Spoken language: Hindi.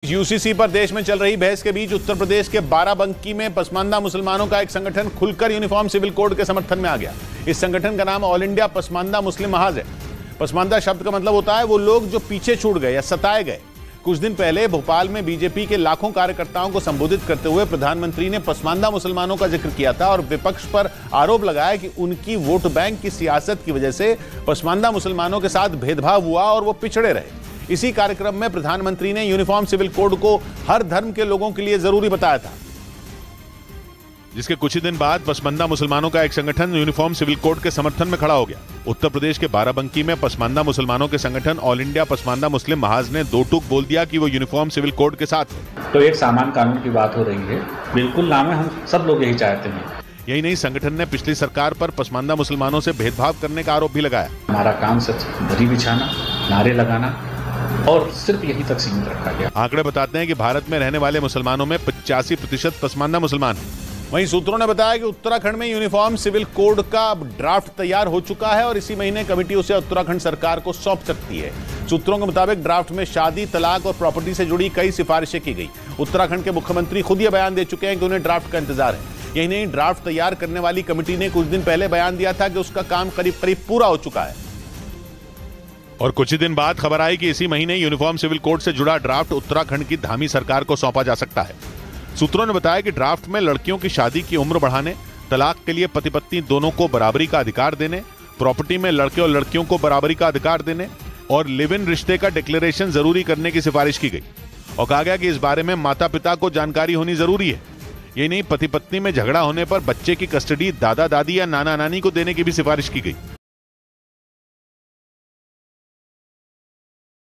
यूसीसी पर देश में चल रही बहस के बीच उत्तर प्रदेश के बाराबंकी में पसमानदा मुसलमानों का एक संगठन खुलकर यूनिफॉर्म सिविल कोड के समर्थन में आ गया। इस संगठन का नाम ऑल इंडिया पसमानदा मुस्लिम महाज है। पसमानदा शब्द का मतलब होता है वो लोग जो पीछे छूट गए या सताए गए। कुछ दिन पहले भोपाल में बीजेपी के लाखों कार्यकर्ताओं को संबोधित करते हुए प्रधानमंत्री ने पसमानदा मुसलमानों का जिक्र किया था और विपक्ष पर आरोप लगाया कि उनकी वोट बैंक की सियासत की वजह से पसमानदा मुसलमानों के साथ भेदभाव हुआ और वो पिछड़े रहे। इसी कार्यक्रम में प्रधानमंत्री ने यूनिफॉर्म सिविल कोड को हर धर्म के लोगों के लिए जरूरी बताया था, जिसके कुछ ही दिन बाद पसमानदा मुसलमानों का एक संगठन यूनिफॉर्म सिविल कोड के समर्थन में खड़ा हो गया। उत्तर प्रदेश के बाराबंकी में पसमानदा मुसलमानों के संगठन ऑल इंडिया पसमानदा मुस्लिम महाज ने दो टूक बोल दिया कि वो यूनिफॉर्म सिविल कोड के साथ है। तो एक सामान कानून की बात हो रही है, बिल्कुल नाम है, हम सब लोग यही चाहते हैं। यही नहीं, संगठन ने पिछली सरकार पर पसमानदा मुसलमानों से भेदभाव करने का आरोप भी लगाया। हमारा काम सिर्फ दरी बिछाना, नारे लगाना और सिर्फ यही तक सीमित रखा गया। आंकड़े बताते हैं कि भारत में रहने वाले मुसलमानों में 85% पसमानदा मुसलमान हैं। वहीं सूत्रों ने बताया कि उत्तराखंड में यूनिफॉर्म सिविल कोड का ड्राफ्ट तैयार हो चुका है और इसी महीने कमेटी उसे उत्तराखंड सरकार को सौंप सकती है। सूत्रों के मुताबिक ड्राफ्ट में शादी, तलाक और प्रॉपर्टी से जुड़ी कई सिफारिशें की गई। उत्तराखंड के मुख्यमंत्री खुद ये बयान दे चुके हैं कि उन्हें ड्राफ्ट का इंतजार है। यही नहीं, ड्राफ्ट तैयार करने वाली कमेटी ने कुछ दिन पहले बयान दिया था कि उसका काम करीब करीब पूरा हो चुका है। और कुछ ही दिन बाद खबर आई कि इसी महीने यूनिफॉर्म सिविल कोड से जुड़ा ड्राफ्ट उत्तराखंड की धामी सरकार को सौंपा जा सकता है। सूत्रों ने बताया कि ड्राफ्ट में लड़कियों की शादी की उम्र बढ़ाने, तलाक के लिए पति पत्नी दोनों को बराबरी का अधिकार देने, प्रॉपर्टी में लड़के और लड़कियों को बराबरी का अधिकार देने और लिव इन रिश्ते का डिक्लेरेशन जरूरी करने की सिफारिश की गई और कहा गया कि इस बारे में माता पिता को जानकारी होनी जरूरी है। यही नहीं, पति पत्नी में झगड़ा होने पर बच्चे की कस्टडी दादा दादी या नाना नानी को देने की भी सिफारिश की गई।